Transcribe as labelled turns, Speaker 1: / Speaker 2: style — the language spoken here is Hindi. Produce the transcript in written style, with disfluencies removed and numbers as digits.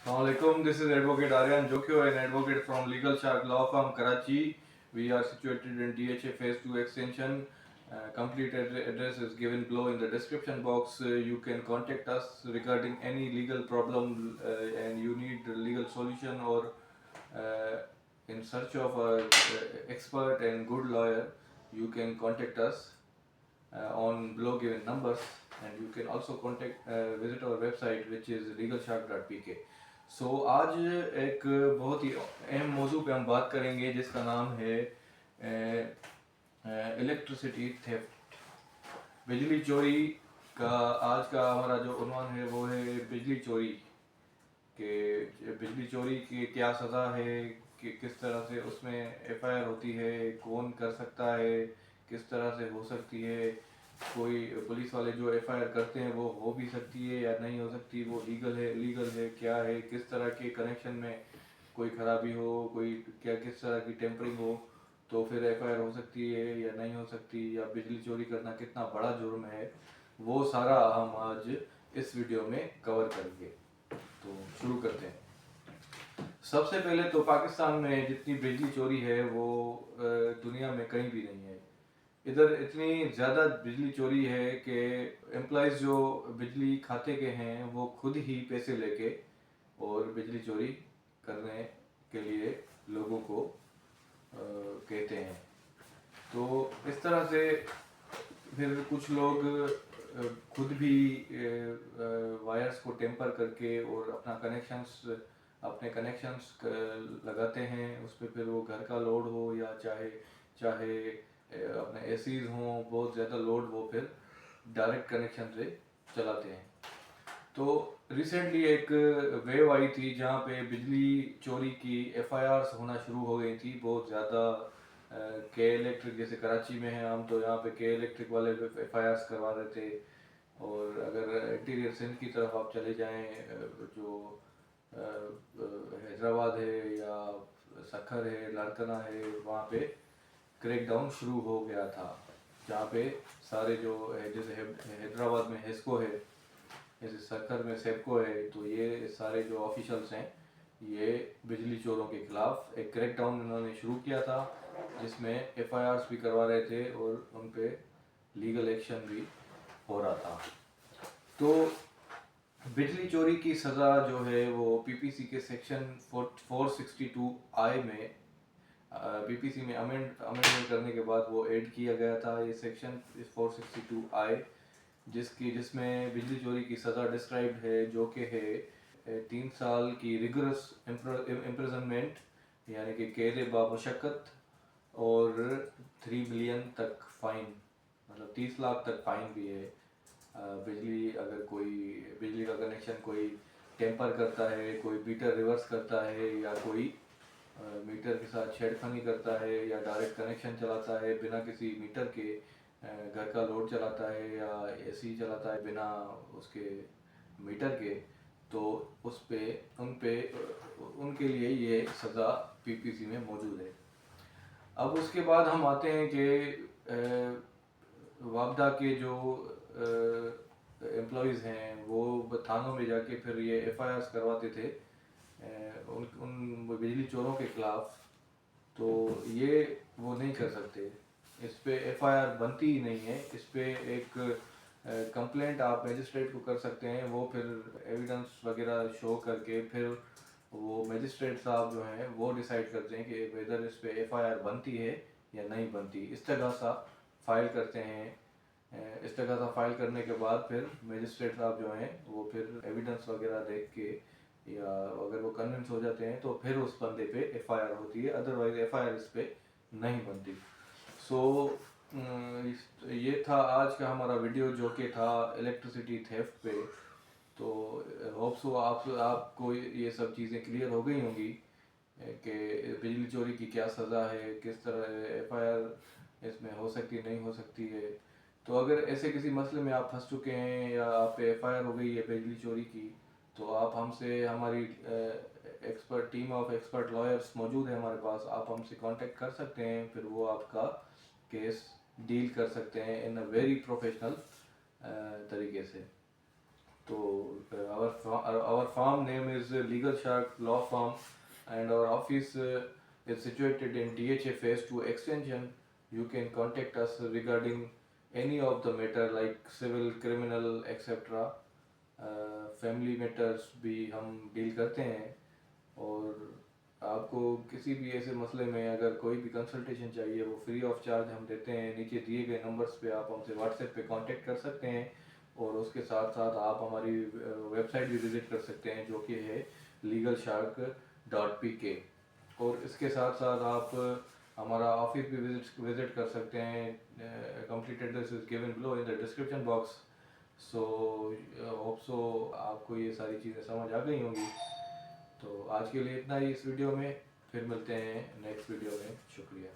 Speaker 1: Assalamualaikum. This is Advocate Aryan Jokyo, an advocate from Legal Shark Law Firm, Karachi. We are situated in DHA Phase 2 Extension. Complete address is given below in the description box. You can contact us regarding any legal problem and you need a legal solution or uh, in search of an expert and good lawyer. You can contact us on below given numbers, and you can also contact visit our website which is legalshark.pk. सो आज एक बहुत ही अहम मौजू पे हम बात करेंगे जिसका नाम है इलेक्ट्रिसिटी थेफ्ट, बिजली चोरी का। आज का हमारा जो उन्वान है वो है बिजली चोरी के, बिजली चोरी की क्या सज़ा है, कि किस तरह से उसमें एफआईआर होती है, कौन कर सकता है, किस तरह से हो सकती है, कोई पुलिस वाले जो एफआईआर करते हैं वो हो भी सकती है या नहीं हो सकती, वो लीगल है इलीगल है, क्या है, किस तरह के कनेक्शन में कोई ख़राबी हो, कोई क्या किस तरह की टेम्परिंग हो तो फिर एफआईआर हो सकती है या नहीं हो सकती, या बिजली चोरी करना कितना बड़ा जुर्म है, वो सारा हम आज इस वीडियो में कवर करेंगे। तो शुरू करते हैं। सबसे पहले तो पाकिस्तान में जितनी बिजली चोरी है वो दुनिया में कहीं भी नहीं है। इधर इतनी ज़्यादा बिजली चोरी है कि एम्प्लॉयज़ जो बिजली खाते के हैं वो खुद ही पैसे लेके और बिजली चोरी करने के लिए लोगों को कहते हैं। तो इस तरह से फिर कुछ लोग खुद भी वायर्स को टेम्पर करके और अपने कनेक्शंस लगाते हैं उस पर, फिर वो घर का लोड हो या चाहे चाहे अपने एसीज हों, बहुत ज़्यादा लोड वो फिर डायरेक्ट कनेक्शन से चलाते हैं। तो रिसेंटली एक वेव आई थी जहाँ पे बिजली चोरी की एफआईआर्स होना शुरू हो गई थी बहुत ज़्यादा। के इलेक्ट्रिक जैसे कराची में है हम, तो यहाँ पे के इलेक्ट्रिक वाले एफआईआर्स करवा रहे थे। और अगर इंटीरियर सिंध की तरफ आप चले जाएं, जो हैदराबाद है या सखर है, लाड़काना है, वहाँ पे क्रैकडाउन शुरू हो गया था, जहाँ पे सारे जो जैसे हैदराबाद में हेस्को है, जैसे सखर में सेपको है, तो ये सारे जो ऑफिशियल्स हैं ये बिजली चोरों के खिलाफ एक क्रैकडाउन इन्होंने शुरू किया था, जिसमें एफआईआर्स भी करवा रहे थे और उन पे लीगल एक्शन भी हो रहा था। तो बिजली चोरी की सज़ा जो है वो पीपीसी के सेक्शन 462 आई में, पीपीसी में अमेंडमेंट करने के बाद वो ऐड किया गया था ये सेक्शन 462 आई, जिसमें बिजली चोरी की सज़ा डिस्क्राइब है, जो कि है 3 साल की रिगरस इम्प्रिजनमेंट यानी कि कैद बामुशक्कत और 3 मिलियन तक फ़ाइन, मतलब 30 लाख तक फ़ाइन भी है। बिजली अगर कोई बिजली का कनेक्शन कोई टेम्पर करता है, कोई मीटर रिवर्स करता है, या कोई मीटर के साथ छेड़खानी करता है, या डायरेक्ट कनेक्शन चलाता है बिना किसी मीटर के, घर का लोड चलाता है या एसी चलाता है बिना उसके मीटर के, तो उस पे उनके लिए ये सज़ा पीपीसी में मौजूद है। अब उसके बाद हम आते हैं कि वापडा के जो एम्प्लॉयज़ हैं वो थानों में जाके फिर ये एफआईआर्स करवाते थे उन बिजली चोरों के खिलाफ, तो ये वो नहीं कर सकते, इस पे एफआईआर बनती ही नहीं है। इस पे एक कंप्लेंट आप मजिस्ट्रेट को कर सकते हैं, वो फिर एविडेंस वगैरह शो करके फिर वो मजिस्ट्रेट साहब जो हैं वो डिसाइड करते हैं कि वेदर इस पे एफआईआर बनती है या नहीं बनती। इस तरह सा फाइल करते हैं। इस तरह सा फाइल करने के बाद फिर मजिस्ट्रेट साहब जो हैं वो फिर एविडेंस वगैरह देख के, या अगर वो कन्विंस हो जाते हैं तो फिर उस बंदे पे एफआईआर होती है, अदरवाइज एफआईआर इस पे नहीं बनती। सो ये था आज का हमारा वीडियो जो कि था इलेक्ट्रिसिटी थेफ्ट पे। तो होप सो आपको ये सब चीज़ें क्लियर हो गई होंगी कि बिजली चोरी की क्या सज़ा है, किस तरह एफआईआर इसमें हो सकती नहीं हो सकती है। तो अगर ऐसे किसी मसले में आप फंस चुके हैं या आप पे एफआईआर हो गई है बिजली चोरी की, तो आप हमसे, हमारी expert team of expert lawyers मौजूद है हमारे पास, आप हमसे कांटेक्ट कर सकते हैं, फिर वो आपका केस डील कर सकते हैं इन अ वेरी प्रोफेशनल तरीके से। तो our farm name is Legal Shark Law Firm, and our office is situated in DHA Phase 2 Extension. You can contact us regarding any of the matter like civil, criminal, etc. Family matters भी हम डील करते हैं। और आपको किसी भी ऐसे मसले में अगर कोई भी कंसल्टेशन चाहिए वो फ्री ऑफ चार्ज हम देते हैं। नीचे दिए गए नंबर्स पे आप हमसे व्हाट्सएप पे कांटेक्ट कर सकते हैं, और उसके साथ साथ आप हमारी वेबसाइट भी विज़िट कर सकते हैं जो कि है legalshark.pk। और इसके साथ साथ आप हमारा ऑफिस भी विजिट कर सकते हैं। Complete address is given below in the description box. So hope so आपको ये सारी चीज़ें समझ आ गई होंगी। तो आज के लिए इतना ही इस वीडियो में, फिर मिलते हैं नेक्स्ट वीडियो में। शुक्रिया।